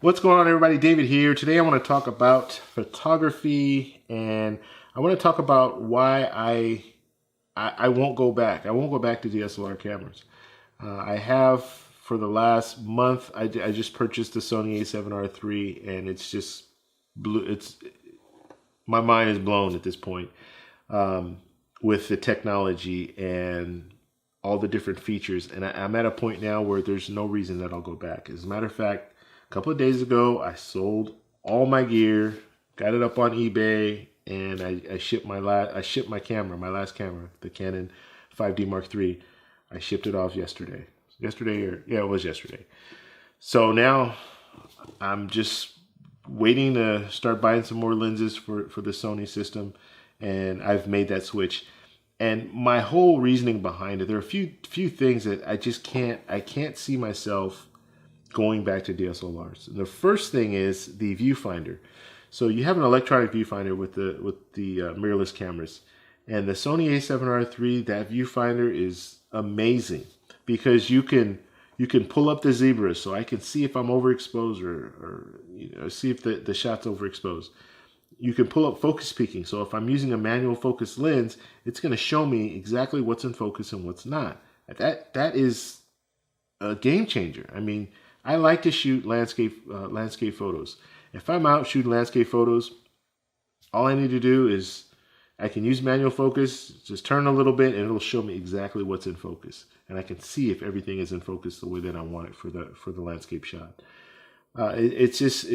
What's going on, everybody? David here. Today I want to talk about photography, and I want to talk about why I won't go back. I won't go back to DSLR cameras. I have for the last month. I just purchased the Sony A7RIII, and it's just my mind is blown at this point with the technology and all the different features. And I'm at a point now where there's no reason that I'll go back. As a matter of fact, a couple of days ago, I sold all my gear, got it up on eBay, and I shipped my camera, my last camera, the Canon 5D Mark III. I shipped it off yesterday. It was yesterday. So now I'm just waiting to start buying some more lenses for the Sony system, and I've made that switch. And my whole reasoning behind it, there are a few things that I can't see myself going back to DSLRs. And the first thing is the viewfinder. So you have an electronic viewfinder with the mirrorless cameras, and the Sony A7RIII, that viewfinder is amazing because you can pull up the zebras, so I can see if I'm overexposed or see if the shot's overexposed. You can pull up focus peaking, so if I'm using a manual focus lens, it's going to show me exactly what's in focus and what's not. That is a game changer. I mean, I like to shoot landscape photos. If I'm out shooting landscape photos, all I need to do is I can use manual focus, just turn a little bit, and it'll show me exactly what's in focus, and I can see if everything is in focus the way that I want it for the landscape shot. It's just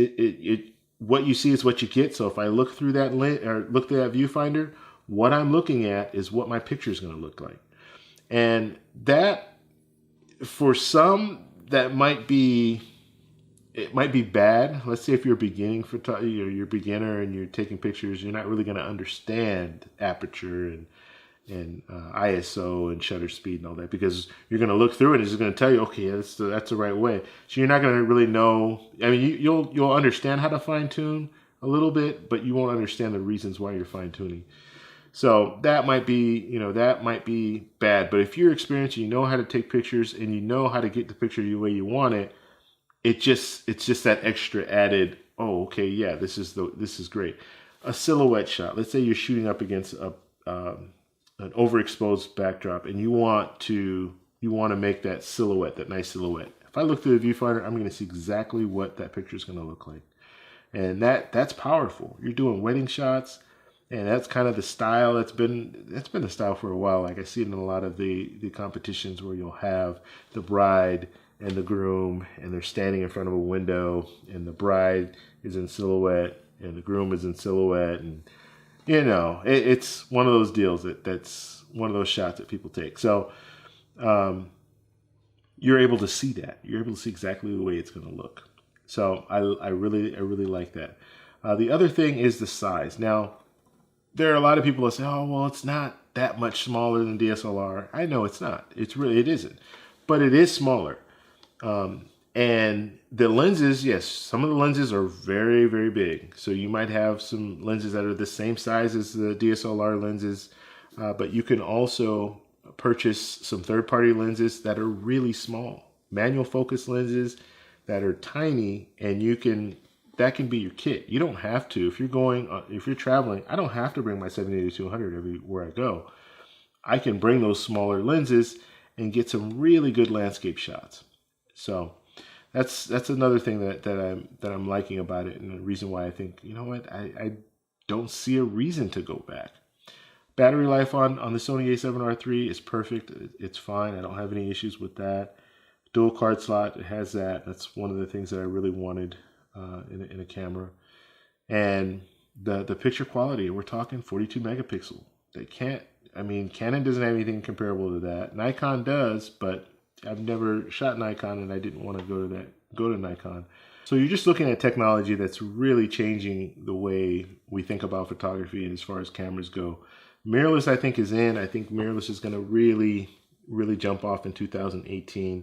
what you see is what you get. So if I look through that look through that viewfinder, what I'm looking at is what my picture is going to look like, and that for some. That might be bad. Let's say if you're you're a beginner and you're taking pictures, you're not really going to understand aperture and ISO and shutter speed and all that, because you're going to look through it and it's going to tell you, okay, that's the right way. So you're not going to really know. I mean, you'll understand how to fine tune a little bit, but you won't understand the reasons why you're fine tuning. So that might be bad. But if you're experienced, you know how to take pictures and you know how to get the picture the way you want it, it's just that extra added, oh, okay, yeah, this is great. A silhouette shot. Let's say you're shooting up against an overexposed backdrop, and you want to make that silhouette, that nice silhouette. If I look through the viewfinder, I'm going to see exactly what that picture is going to look like, and that's powerful. You're doing wedding shots. And that's kind of the style. That's been the style for a while. Like I see it in a lot of the competitions where you'll have the bride and the groom, and they're standing in front of a window, and the bride is in silhouette and the groom is in silhouette, and it's one of those deals that's one of those shots that people take. So you're able to see that. You're able to see exactly the way it's going to look. So I really like that. The other thing is the size. Now, there are a lot of people that say, oh, well, it's not that much smaller than DSLR. I know it's not. It isn't. But it is smaller. And the lenses, yes, some of the lenses are very, very big. So you might have some lenses that are the same size as the DSLR lenses. But you can also purchase some third-party lenses that are really small. Manual focus lenses that are tiny, and that can be your kit. You don't have to. If you're traveling, I don't have to bring my 70-200 everywhere I go. I can bring those smaller lenses and get some really good landscape shots. So that's another thing that I'm liking about it, and the reason why I think, you know what, I don't see a reason to go back. Battery life on the Sony A7RIII is perfect. It's fine. I don't have any issues with that. Dual card slot, it has that. That's one of the things that I really wanted in a camera. And the picture quality, we're talking 42 megapixel. Canon doesn't have anything comparable to that. Nikon does, but I've never shot Nikon, and I didn't want to go to Nikon. So you're just looking at technology that's really changing the way we think about photography as far as cameras go. Mirrorless, I think, is in. I think mirrorless is going to really, really jump off in 2018.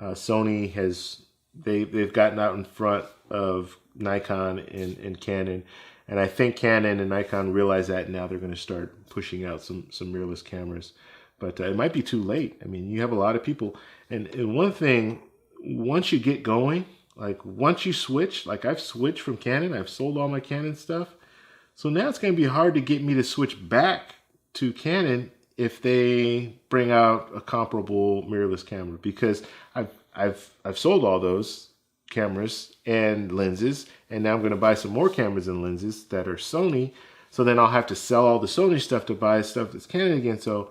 Sony they've gotten out in front of Nikon and Canon, and I think Canon and Nikon realize that now. They're going to start pushing out some mirrorless cameras, but it might be too late. I mean, you have a lot of people, and one thing, once you get going, Like once you switch, like I've switched from Canon, I've sold all my Canon stuff. So now it's going to be hard to get me to switch back to Canon if they bring out a comparable mirrorless camera, because I've sold all those cameras and lenses, and now I'm going to buy some more cameras and lenses that are Sony. So then I'll have to sell all the Sony stuff to buy stuff that's Canon again. So,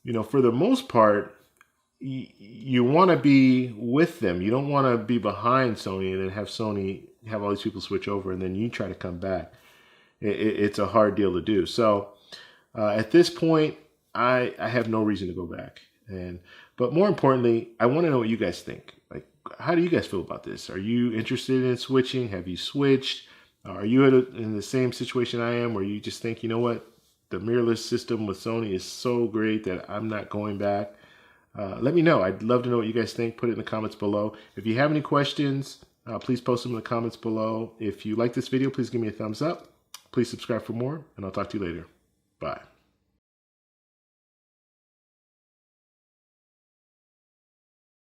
you know, for the most part, you want to be with them. You don't want to be behind Sony and then have Sony have all these people switch over and then you try to come back. It's a hard deal to do. So at this point, I have no reason to go back. But more importantly, I want to know what you guys think. Like, how do you guys feel about this? Are you interested in switching? Have you switched? Are you in the same situation I am, where you just think, you know what, the mirrorless system with Sony is so great that I'm not going back? Let me know. I'd love to know what you guys think. Put it in the comments below. If you have any questions, please post them in the comments below. If you like this video, please give me a thumbs up. Please subscribe for more, and I'll talk to you later. Bye.